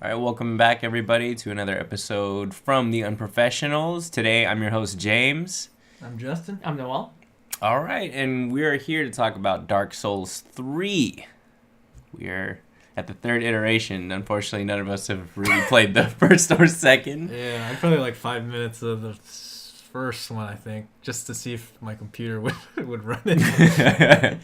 All right, welcome back, everybody, to another episode from the Unprofessionals. Today, I'm your host, James. I'm Justin. I'm Noel. All right, and we are here to talk about Dark Souls 3. We are at the third iteration. Unfortunately, none of us have really played the first or second. Yeah, I probably like 5 minutes of the first one, I think, just to see if my computer would run it.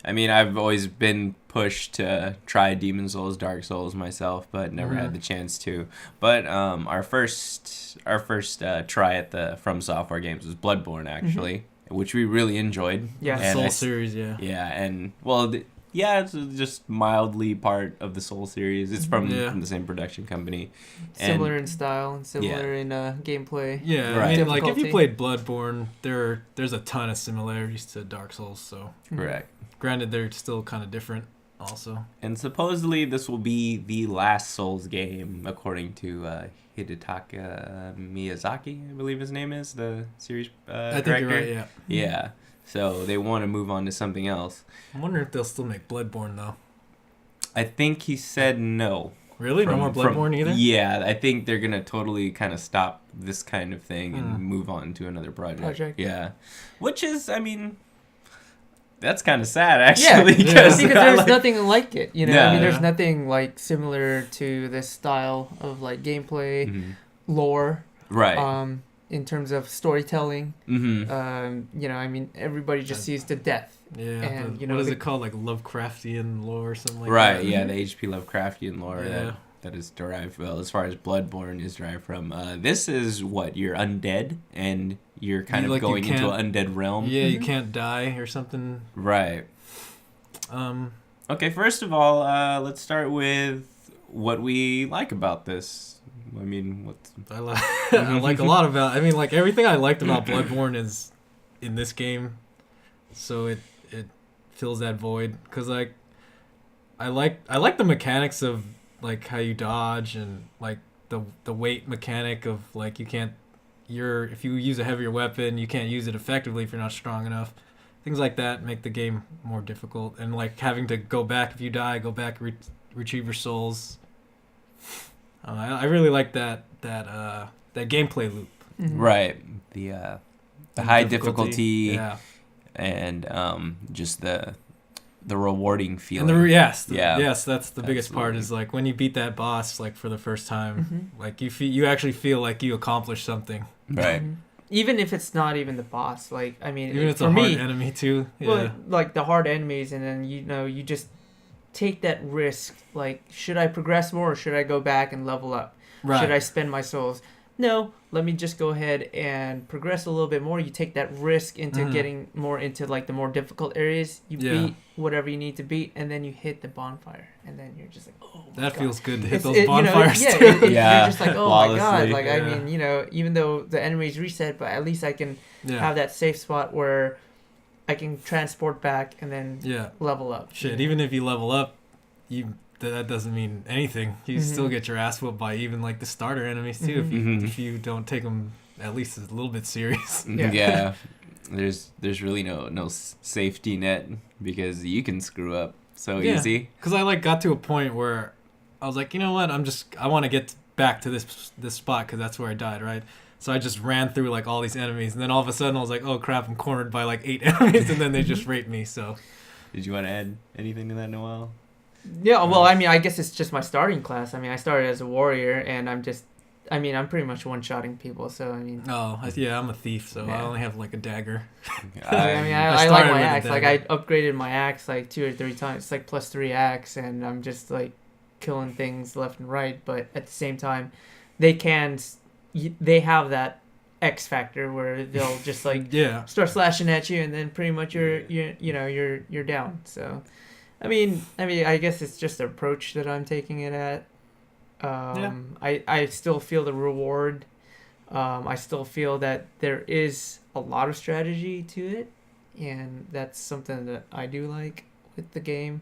I mean, I've always been pushed to try Demon Souls, Dark Souls myself, but never had the chance to. But our first try at the From Software games was Bloodborne, actually, which we really enjoyed. Yeah, the Soul series, yeah. Yeah, and well, it's just mildly part of the Soul series. It's from the same production company. Similar in style and similar in gameplay. Yeah, right. I mean, like if you played Bloodborne, there's a ton of similarities to Dark Souls. So correct. Granted, they're still kind of different, also. And supposedly this will be the last Souls game, according to Hidetaka Miyazaki, I believe his name is, the series I director. think you're right. Yeah. Yeah. So they want to move on to something else. I'm wondering if they'll still make Bloodborne though. I think he said no. Really? No more Bloodborne either? Yeah, I think they're going to totally kind of stop this kind of thing and move on to another project. Yeah. Which is, I mean, that's kind of sad, actually. Yeah, because there's nothing like it, you know? Yeah, I mean, there's nothing, like, similar to this style of, like, gameplay, lore. Right. In terms of storytelling. Mm-hmm. You know, I mean, everybody just sees the death. Yeah. And, you know, what is it called? Like Lovecraftian lore or something like that? Right, yeah, the H.P. Lovecraftian lore Yeah. that is derived, well, as far as Bloodborne is derived from. This is what, you're undead, and you're kind of going into an undead realm. Yeah, you can't die or something. Right. Okay, first of all, let's start with what we like about this. I mean, I like a lot about. I mean, like everything I liked about Bloodborne is in this game, so it fills that void. Cause like, I like the mechanics of like how you dodge and like the weight mechanic of like if you use a heavier weapon, you can't use it effectively if you're not strong enough. Things like that make the game more difficult, and like having to go back if you die, go back retrieve your souls. I really like that gameplay loop. right, the high difficulty, yeah, and just the rewarding feeling. And yes, that's the biggest part. Is like when you beat that boss like for the first time, like you actually feel like you accomplished something. Right. Even if it's not even the boss, like I mean, even if it's for a hard me, enemy too. Yeah. Well, like the hard enemies, and then you just take that risk. Like, should I progress more or should I go back and level up? Right. Should I spend my souls? No, let me just go ahead and progress a little bit more. You take that risk into getting more into like the more difficult areas. You beat whatever you need to beat, and then you hit the bonfire, and then you're just like, oh, that feels good to hit It's- those it, bonfires you know, too. Yeah, you're just like, oh my god, flawlessly. like I mean, you know, even though the enemies reset, but at least I can have that safe spot where I can transport back and then level up. Shit, even if you level up, that doesn't mean anything. You still get your ass whooped by even like the starter enemies too if you don't take them at least a little bit serious. Yeah. There's really no safety net because you can screw up so easy. Because I like got to a point where I was like, you know what, I want to get back to this spot because that's where I died, right? So I just ran through like all these enemies, and then all of a sudden I was like, oh crap, I'm cornered by like 8 enemies, and then they just raped me. So Did you want to add anything to that, Noel? Yeah, well, I mean, I guess it's just my starting class. I mean, I started as a warrior, and I'm pretty much one-shotting people, so I mean... I'm a thief, so I only have like a dagger. I like my axe. Like, I upgraded my axe like 2 or 3 times. It's like +3 axe, and I'm just like killing things left and right, but at the same time, they have that X factor where they'll just like start slashing at you, and then pretty much you're down, so... I mean, I guess it's just the approach that I'm taking it at. I still feel the reward. I still feel that there is a lot of strategy to it, and that's something that I do like with the game.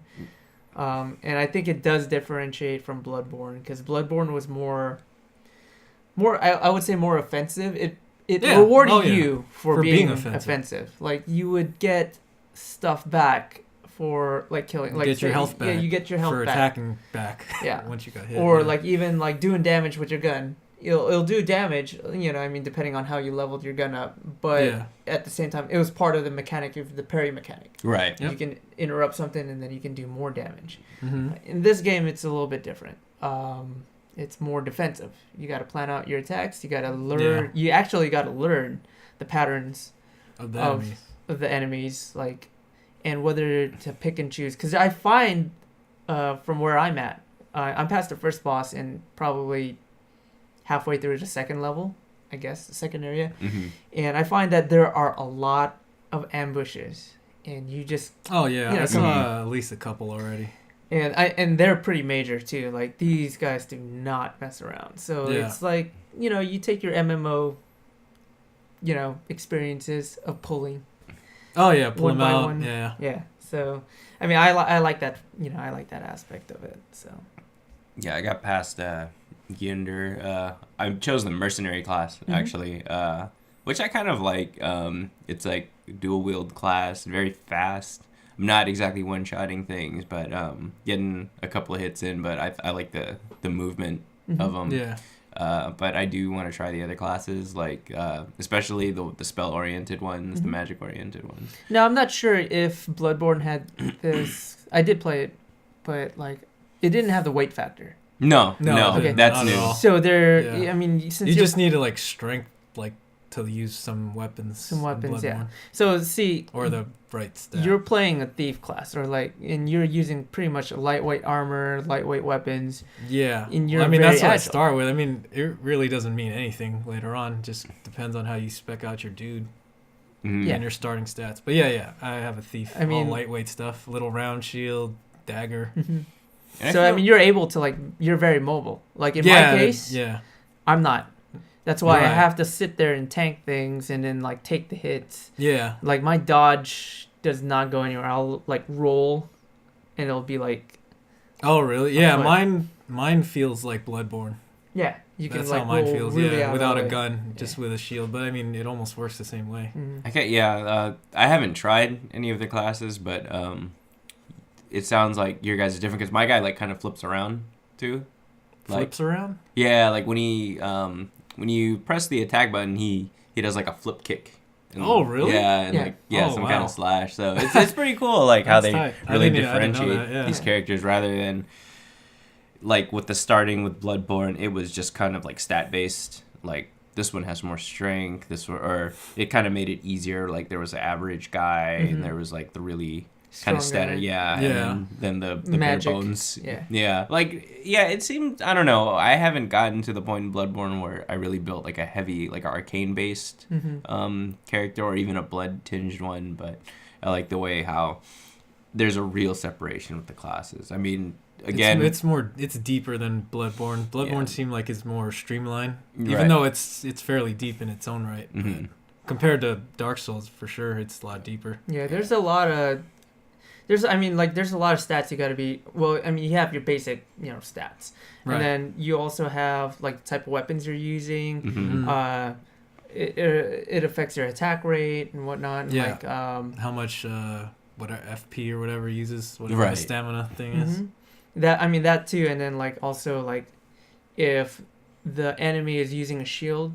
And I think it does differentiate from Bloodborne, because Bloodborne was more I would say more offensive. It rewarded you for being offensive. Like, you would get stuff back for like killing, like get your health back. Yeah, you get your health for back. attacking back. Yeah. Once you got hit. Or like even like doing damage with your gun. It'll do damage, I mean, depending on how you leveled your gun up. But at the same time, it was part of the mechanic of the parry mechanic. Right. Yep. You can interrupt something and then you can do more damage. Mm-hmm. In this game, it's a little bit different. It's more defensive. You got to plan out your attacks. You got to learn. Yeah. You actually got to learn the patterns of the enemies, like, and whether to pick and choose. Because I find, from where I'm at, I'm past the first boss and probably halfway through the second level, I guess, the second area. Mm-hmm. And I find that there are a lot of ambushes. And you just... Oh, yeah. I saw at least a couple already. And they're pretty major, too. Like, these guys do not mess around. So it's like, you take your MMO, experiences of pulling. Oh, yeah. Pull one them by out. one. Yeah. Yeah. So, I mean, I like that, I like that aspect of it, so... Yeah, I got past Ginder. I chose the mercenary class, actually, which I kind of like. It's like dual wield class, very fast. I'm not exactly one-shotting things, but getting a couple of hits in, but I like the movement of them. Yeah. But I do want to try the other classes, like especially the spell-oriented ones, the magic-oriented ones. Now, I'm not sure if Bloodborne had this. I did play it, but like it didn't have the weight factor. No, okay. That's new. So I mean, since you just need to like strength, like to use some weapons. Yeah. So see, or the right stat. You're playing a thief class, or like, and you're using pretty much lightweight armor, lightweight weapons. Yeah. And you're that's what agile. I start with. I mean, it really doesn't mean anything later on. Just depends on how you spec out your dude. And your starting stats. But yeah, I have a thief. I mean, all lightweight stuff, little round shield, dagger. So I mean, you're able to like, you're very mobile. Like in my case, I'm not. That's why I have to sit there and tank things and then like take the hits. Yeah. Like my dodge does not go anywhere. I'll like roll, and it'll be like. Oh really? Yeah, mine feels like Bloodborne. Yeah, you can. That's like how mine feels. Really without a gun, just with a shield. But I mean, it almost works the same way. Okay, I haven't tried any of the classes, but it sounds like your guys are different because my guy like kind of flips around too. Flips around? Yeah, like when you press the attack button, he does like a flip kick. And, oh really? Yeah, and some kind of slash. So it's pretty cool, like how they really differentiate these characters rather than like with the starting with Bloodborne, it was just kind of like stat based. Like this one has more strength. Or it kind of made it easier. Like there was an average guy, and there was like the really kind of standard, and then the bare bones, it seemed, I don't know, I haven't gotten to the point in Bloodborne where I really built like a heavy, like arcane based character or even a blood tinged one, but I like the way how there's a real separation with the classes. I mean, again, it's deeper than Bloodborne. Bloodborne seemed like it's more streamlined, even though it's fairly deep in its own right. Compared to Dark Souls, for sure, it's a lot deeper. Yeah, there's a lot of stats you got to be. Well, I mean, you have your basic, stats, and then you also have like the type of weapons you're using. It affects your attack rate and whatnot. And, like how much whatever FP or whatever uses, whatever the stamina thing is. That too, and then like also like if the enemy is using a shield,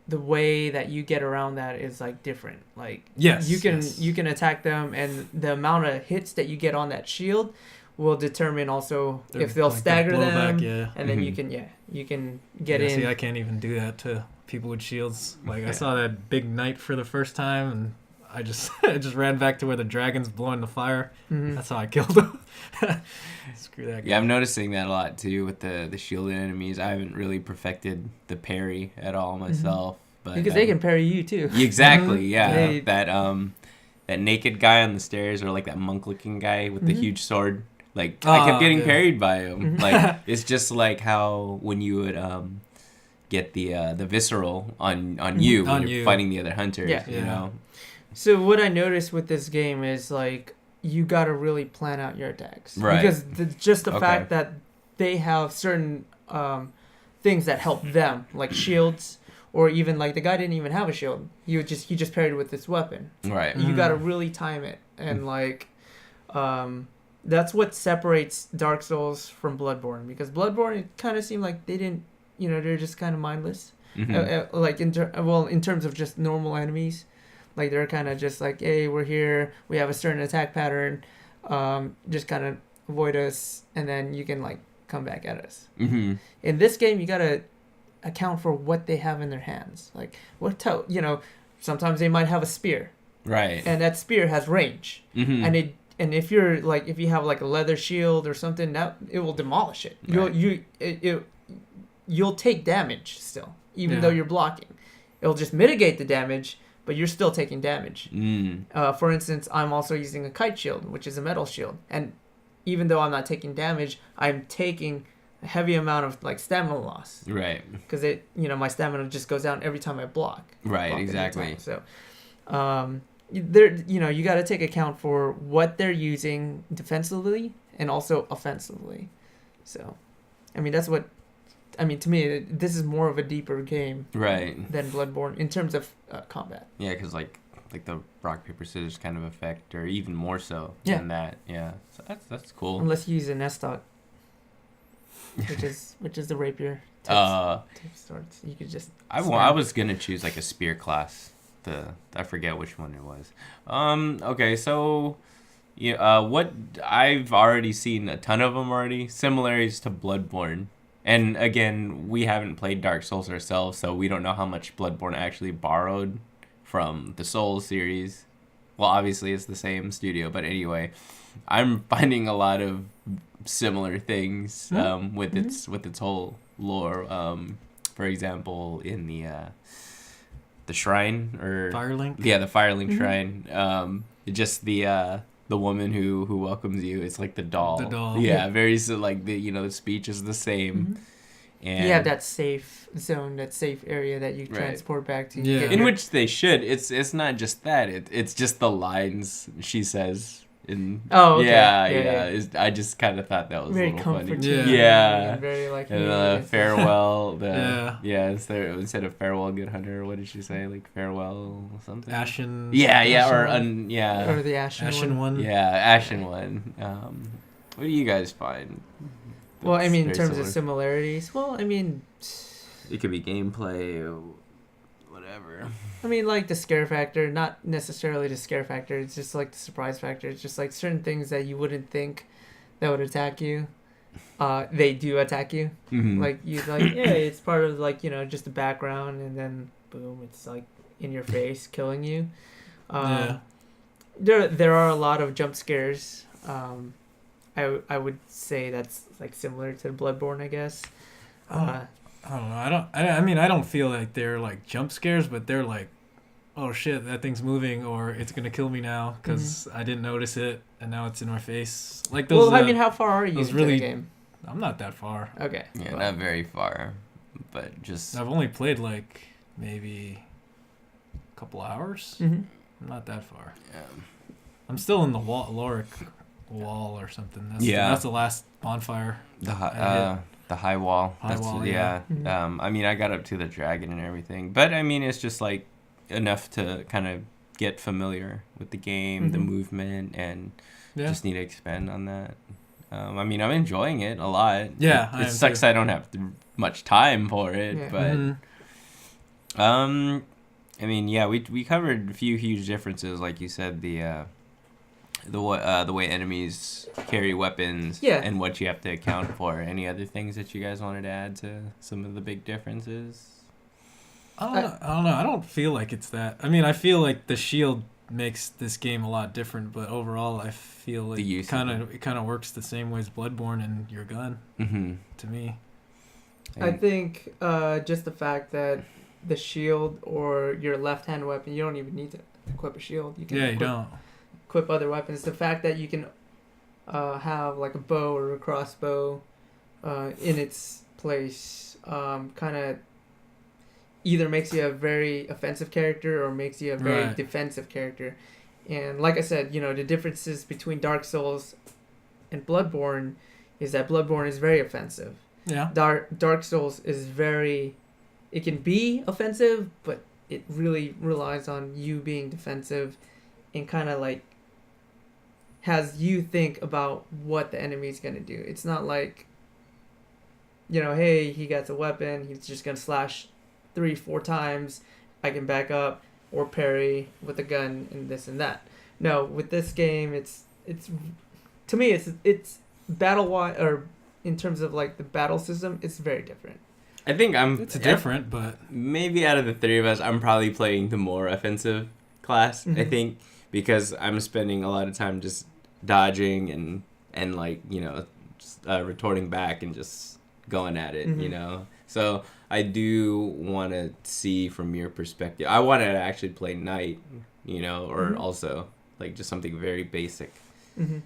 the way that you get around that is like different. Like you can attack them, and the amount of hits that you get on that shield will determine also if they'll stagger them, and then you can get in. See, I can't even do that to people with shields. Like I saw that big knight for the first time, and I just ran back to where the dragon's blowing the fire. That's how I killed him. Screw that guy. Yeah, I'm noticing that a lot too with the shielded enemies. I haven't really perfected the parry at all myself. But, because they can parry you too. Exactly, yeah. That naked guy on the stairs, or like that monk-looking guy with the huge sword. Like I kept getting parried by him. Like it's just like how when you would get the visceral on you when you're fighting the other hunters. You know. So what I noticed with this game is like you got to really plan out your attacks, right? Because just the fact that they have certain things that help them, like shields or even like the guy didn't even have a shield. He just parried with this weapon. Right. You got to really time it, and like, that's what separates Dark Souls from Bloodborne, because Bloodborne, it kind of seemed like they didn't, they're just kind of mindless. Like in terms of just normal enemies, like they're kind of just like, hey, we're here, we have a certain attack pattern, just kind of avoid us, and then you can like come back at us. In this game, you gotta account for what they have in their hands. Like sometimes they might have a spear, right, and that spear has range, and if you have like a leather shield or something, that it will demolish it. Right. You'll take damage still, even though you're blocking. It'll just mitigate the damage, but you're still taking damage. For instance, I'm also using a kite shield, which is a metal shield, and even though I'm not taking damage, I'm taking a heavy amount of like stamina loss. Right. Because my stamina just goes down every time I block. Right. Exactly. So, you got to take account for what they're using defensively and also offensively. So, I mean, to me, this is more of a deeper game, right, than Bloodborne in terms of combat. Yeah, because like the rock paper scissors kind of effect, or even more so than that. Yeah, so that's cool. Unless you use an S-stock, which is the rapier type starts. You could just. I was gonna choose like a spear class. I forget which one it was. Okay, so. Yeah, what I've already seen a ton of them already, similarities to Bloodborne. And again, we haven't played Dark Souls ourselves, so we don't know how much Bloodborne actually borrowed from the Souls series. Well, obviously it's the same studio, but anyway, I'm finding a lot of similar things with its whole lore. For example, in the shrine, or Firelink. Yeah, the Firelink shrine. Just the woman who welcomes you, it's like the doll. The doll. Yeah, very like the speech is the same. And you have that safe zone, that safe area that you transport back to. Yeah. In which they should. It's not just that. It's just the lines she says. Okay. Yeah. I just kind of thought that was very a little funny. Yeah. And very like. And farewell. Yeah. Instead of farewell, good hunter. What did she say? Like farewell something. Ashen. Or the Ashen one. Yeah, Ashen one. What do you guys find? Well, I mean, in terms of similarities, it could be gameplay or whatever. I mean, like the scare factor, not necessarily the scare factor. It's just like the surprise factor. It's just like certain things that you wouldn't think that would attack you. They do attack you. Like it's part of like just the background, and then boom, it's like in your face, killing you. There are a lot of jump scares. I would say that's like similar to Bloodborne, I guess. I don't know. I don't feel like they're like jump scares, but they're like, oh shit, that thing's moving, or it's gonna kill me now because I didn't notice it, and now it's in my face. Like those. Well, how far are you into the game? I'm not that far. Okay. Yeah, not very far, but just. I've only played like maybe a couple hours. I'm not that far. Yeah. I'm still in the Lorik wall or something. That's the last bonfire. The high wall. Yeah. I mean, I got up to the dragon and everything, but I mean, it's just like enough to kind of get familiar with the game, the movement, and just need to expand on that. I mean, I'm enjoying it a lot. Yeah, it sucks I don't have much time for it, but I mean, yeah, we covered a few huge differences, like you said, the way enemies carry weapons, and what you have to account for. Any other things that you guys wanted to add to some of the big differences? I don't know. I don't feel like it's that. I mean, I feel like the shield makes this game a lot different, but overall, I feel like it kind of works the same way as Bloodborne and your gun. To me, I think just the fact that the shield or your left-hand weapon, you don't even need to equip a shield. You don't equip other weapons. The fact that you can have like a bow or a crossbow in its place kind of either makes you a very offensive character or makes you a very defensive character. And like I said, the differences between Dark Souls and Bloodborne is that Bloodborne is very offensive. Yeah. Dark Souls is very it can be offensive, but it really relies on you being defensive and kind of like has you think about what the enemy's going to do. It's not like, hey, he gets a weapon, he's just going to slash 3-4 times, I can back up or parry with a gun and this and that. No, with this game, it's to me, it's battle-wise, or in terms of like the battle system, it's very different. I think it's different, but maybe out of the three of us, I'm probably playing the more offensive class. Mm-hmm. I think because I'm spending a lot of time just dodging and like just, retorting back and just going at it. Mm-hmm. So I do want to see from your perspective. I want to actually play Knight, or mm-hmm. also like just something very basic. Mm-hmm.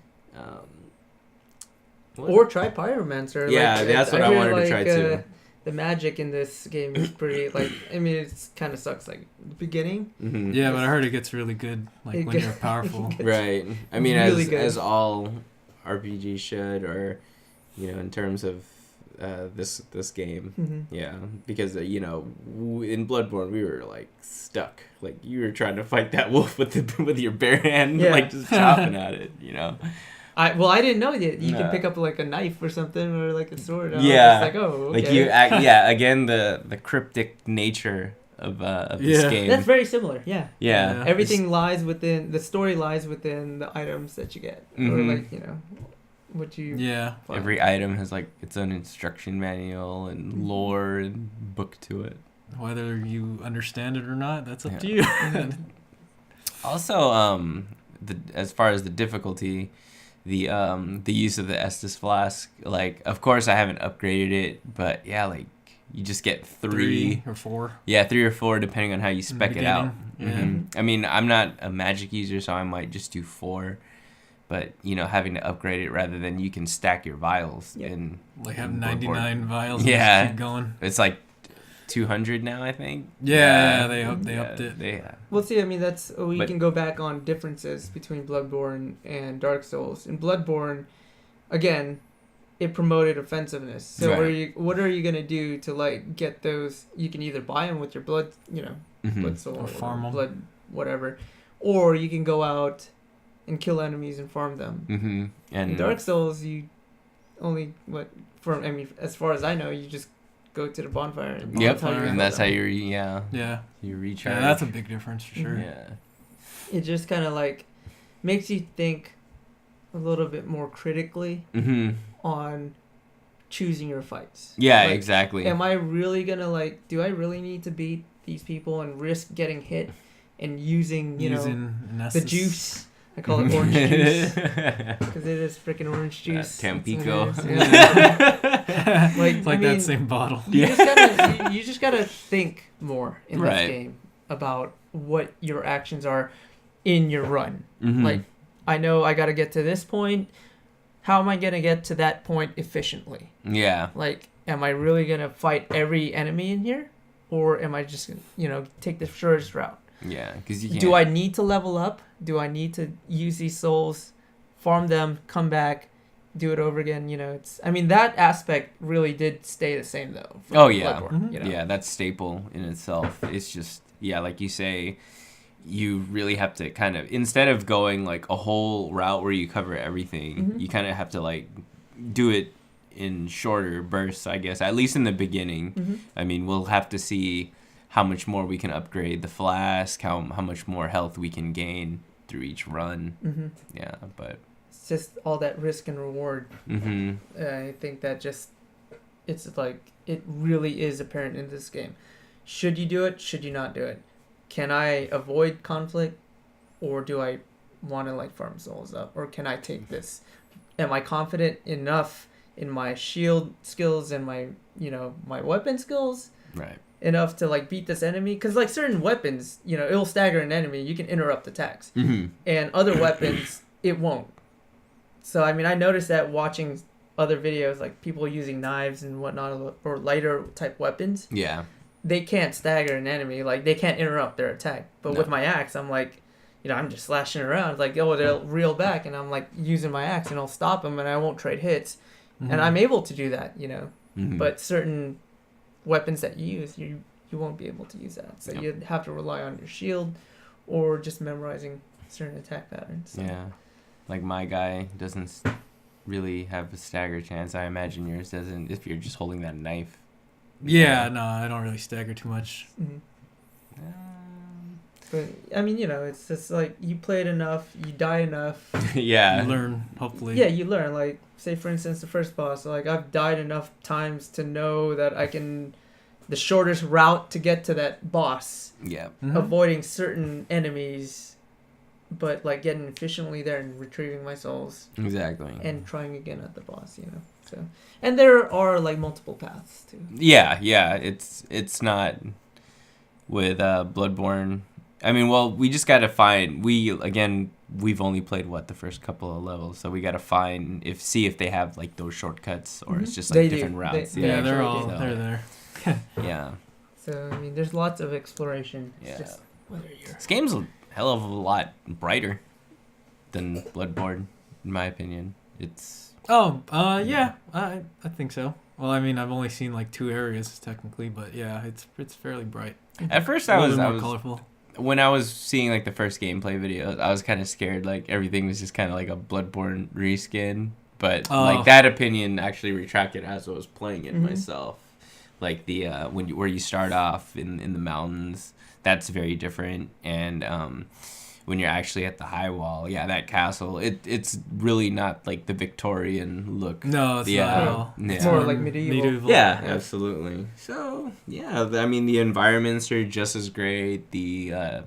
Or try Pyromancer. Yeah, that's what I wanted to try too. The magic in this game is pretty, it kind of sucks, like, the beginning. Mm-hmm. Yeah, but I heard it gets really good, like, when you're powerful. Right. I mean, really as all RPGs should, or, in terms of this game. Mm-hmm. Yeah, because, in Bloodborne, we were, like, stuck. Like, you were trying to fight that wolf with your bare hand, like, just chopping at it, I didn't know that you could pick up like a knife or something or like a sword. Yeah, I was like, oh, okay. like again the cryptic nature of this game. That's very similar. Yeah. Yeah. Everything lies within the story. Lies within the items that you get, mm-hmm. or like what you. Yeah. Find. Every item has like its own instruction manual and lore and book to it. Whether you understand it or not, that's up to you. Also, as far as the difficulty. The use of the Estus flask, like, of course I haven't upgraded it, but yeah, like, you just get 3 or 4. Yeah, 3 or 4 depending on how you spec it out. Yeah. Mm-hmm. I mean, I'm not a magic user, so I might just do 4, but having to upgrade it rather than you can stack your vials in like have 99 vials. Yeah, and just keep going. It's like 200 now, I think. Yeah, they upped it. Well, see, I mean, we can go back on differences between Bloodborne and Dark Souls. In Bloodborne, again, it promoted offensiveness. So what are you gonna do to like get those? You can either buy them with your blood, mm-hmm. blood soul, or farm them, blood, whatever, or you can go out and kill enemies and farm them. Mm-hmm. And in Dark Souls, you only as far as I know, you just go to the bonfire. And that's how you recharge. Yeah, that's a big difference for sure. Yeah, it just kind of like makes you think a little bit more critically mm-hmm. on choosing your fights. Yeah, like, exactly. Am I really gonna do I really need to beat these people and risk getting hit and using the juice? I call it orange juice because it is freaking orange juice. Tampico. That same bottle. You just gotta think more in this game about what your actions are in your run. Mm-hmm. Like, I know I gotta get to this point. How am I gonna get to that point efficiently? Yeah. Like, am I really gonna fight every enemy in here, or am I just gonna take the shortest route? Yeah, because you can't. Do I need to level up? Do I need to use these souls, farm them, come back, do it over again? That aspect really did stay the same though. Oh yeah, Bloodborne, yeah, that's staple in itself. It's just like you say, you really have to kind of, instead of going like a whole route where you cover everything, mm-hmm. you kind of have to like do it in shorter bursts, I guess. At least in the beginning. Mm-hmm. I mean, we'll have to see how much more we can upgrade the flask, how much more health we can gain through each run. Mm-hmm. Yeah, but it's just all that risk and reward. Mm-hmm. I think that it's like it really is apparent in this game. Should you do it? Should you not do it? Can I avoid conflict, or do I want to like farm souls up, or can I take this? Am I confident enough in my shield skills and my my weapon skills? Right. Enough to like beat this enemy, because like certain weapons, it'll stagger an enemy. You can interrupt attacks, mm-hmm. and other weapons it won't. So I mean, I noticed that watching other videos, like people using knives and whatnot, or lighter type weapons. Yeah. They can't stagger an enemy, like they can't interrupt their attack. But with my axe, I'm like, I'm just slashing around, like they'll reel back, and I'm like using my axe, and I'll stop them, and I won't trade hits, mm-hmm. and I'm able to do that, Mm-hmm. But certain weapons that you use, you won't be able to use that. So Yep. you'd have to rely on your shield, or just memorizing certain attack patterns. So. Yeah, like my guy doesn't really have a stagger chance. I imagine yours doesn't if you're just holding that knife. Yeah, no, I don't really stagger too much. Mhm. But I mean, it's just like you play it enough, you die enough. Yeah. You learn, hopefully. Yeah, you learn. Like, say for instance, the first boss. Like, I've died enough times to know that I can, the shortest route to get to that boss, Yeah. Mhm. avoiding certain enemies, but like getting efficiently there and retrieving my souls Exactly. and trying again at the boss. So, and there are like multiple paths too. Yeah. It's not with Bloodborne. I mean, well, we just gotta find. We've only played the first couple of levels, so we gotta see if they have like those shortcuts or it's just like They different do. routes. They Yeah, they're actually all do. they're there. Yeah. So I mean, there's lots of exploration. It's Yeah. just whether you're This game's a hell of a lot brighter than Bloodborne, in my opinion. It's Oh, yeah, I think so. Well, I mean, I've only seen like 2 areas technically, but yeah, it's fairly bright. at first A little bit more colorful. when I was seeing like the first gameplay videos, I was kind of scared. Like everything was just kind of like a Bloodborne reskin. But like that opinion actually retracted as I was playing it myself. Like the where you start off in the mountains, that's very different. And when you're actually at the high wall, that castle, it's really not like the Victorian look. No, it's not at all. It's more like medieval. Yeah, absolutely. So I mean the environments are just as great. The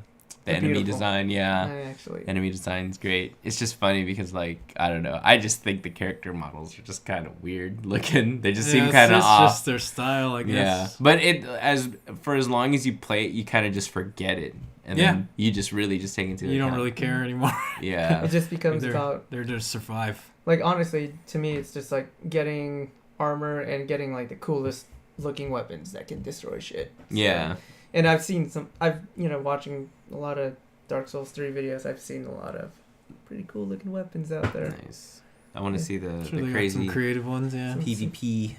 enemy beautiful. design, Actually. enemy design's great. It's just funny because like I don't know, I just think the character models are just kind of weird looking. They just seem kind of off. It's just their style, I guess. Yeah, but as long as you play it, you kind of just forget it, and then you just really just take into You account. don't really care anymore. Yeah. It just becomes they're, about they're just survive. like honestly to me it's just like getting armor and getting like the coolest looking weapons that can destroy shit. So, Yeah. and I've seen watching a lot of Dark Souls 3 videos, I've seen a lot of pretty cool looking weapons out there. Nice. I want to see the Sure, they got crazy some creative ones, yeah. PvP.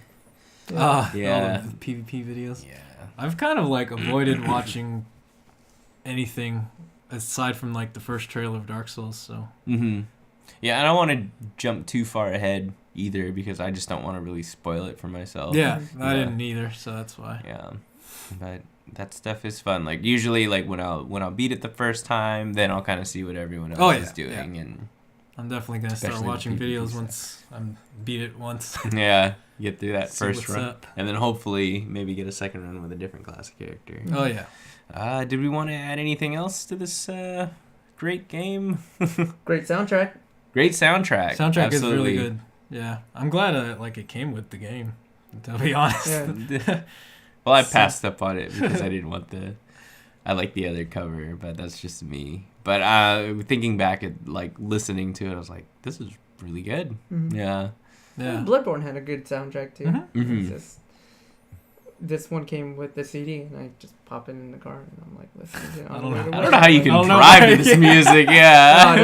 All of the PvP videos. Yeah. I've kind of like avoided watching anything aside from like the first trailer of Dark Souls, so. Mm-hmm. Yeah, I don't want to jump too far ahead either because I just don't want to really spoil it for myself. Yeah, I Yeah. didn't either, so that's why. Yeah, but that stuff is fun. Like usually, like when I'll beat it the first time, then I'll kind of see what everyone else is doing, and I'm definitely gonna start Especially the watching PvP videos stuff. once I'm beat it once. get through that See first what's run, up. and then hopefully maybe get a second run with a different class of character. Oh yeah. Did we want to add anything else to this great game? Great soundtrack. Great soundtrack. Soundtrack Absolutely. is really good. Yeah, I'm glad it came with the game. To be honest. Yeah. Well, I passed up on it because I didn't want I like the other cover, but that's just me. But thinking back at like listening to it, I was like, this is really good. Mhm. Yeah. Yeah. Bloodborne had a good soundtrack too. Mhm. Mhm. It's just, this one came with the CD, and I just pop it in the car, and I'm like listening to it. I don't know. I don't know how you can I don't know drive why- to this music. Yeah. Oh,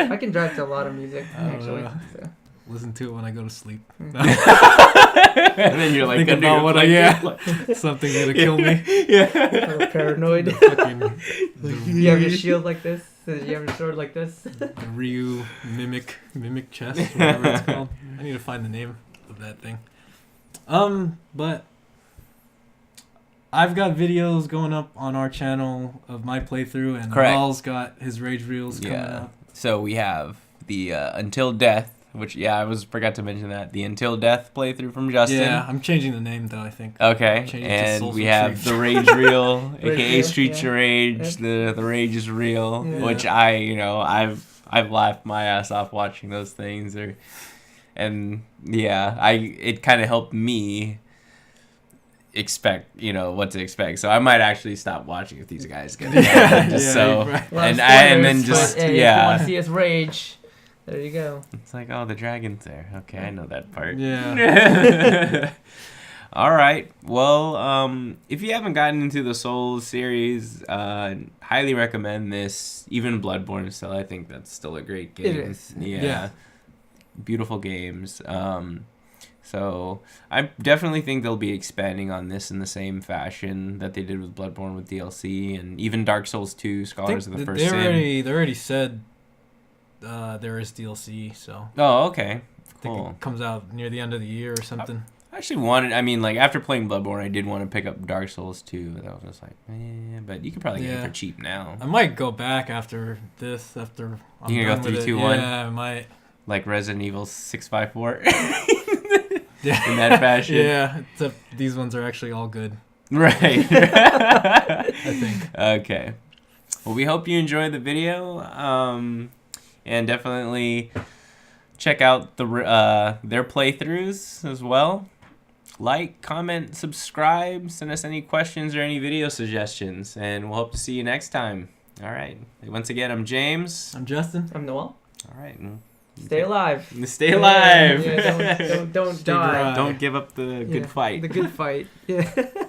no, I can drive to a lot of music actually. know. So. Listen to it when I go to sleep. And then you're like Think under about your what blanket. Something gonna kill me. Yeah. A little paranoid. Fucking You have your shield like this. You have your sword like this. the Ryu mimic chest, whatever it's called. I need to find the name of that thing. But I've got videos going up on our channel of my playthrough, and Correct. Raul's got his rage reels coming Yeah. up. So we have the Until Death, which forgot to mention that the Until Death playthrough from Justin. Yeah, I'm changing the name though, I think. Okay, Change it to and Soulful we have Treat. the Rage Reel, Rage aka Reel, Streets yeah. of Rage. The Rage is real, Yeah. which I've laughed my ass off watching those things. It kind of helped me expect what to expect. So I might actually stop watching if these guys get it. Just so right. A lot of and then spoilers, just but, hey, if you want to see us rage, there you go. it's like, oh, the dragon's there. Okay, I know that part. Yeah. All right. Well, if you haven't gotten into the Souls series, highly recommend this. Even Bloodborne still, I think that's still a great game. It is. Yeah. Yeah. Beautiful games. So I definitely think they'll be expanding on this in the same fashion that they did with Bloodborne with DLC, and even Dark Souls 2, Scholars of the First Sin. They already said there is DLC, so. Oh, okay. I think it comes out near the end of the year or something. I actually wanted, I mean, like, after playing Bloodborne, I did want to pick up Dark Souls 2, but I was just like, but you could probably get it for cheap now. I might go back after this, after I'm you done gonna go 3-2-1? 3-2-1? Yeah, I might. Like Resident Evil 654? In that fashion? Yeah, except these ones are actually all good. Right. I think. Okay. Well, we hope you enjoyed the video, and definitely check out their playthroughs as well. Like, comment, subscribe, send us any questions or any video suggestions, and we'll hope to see you next time. All right. Once again, I'm James. I'm Justin. I'm Noel. All right. Stay alive. Stay alive. Yeah, don't die. Don't give up the good fight. The good fight. Yeah.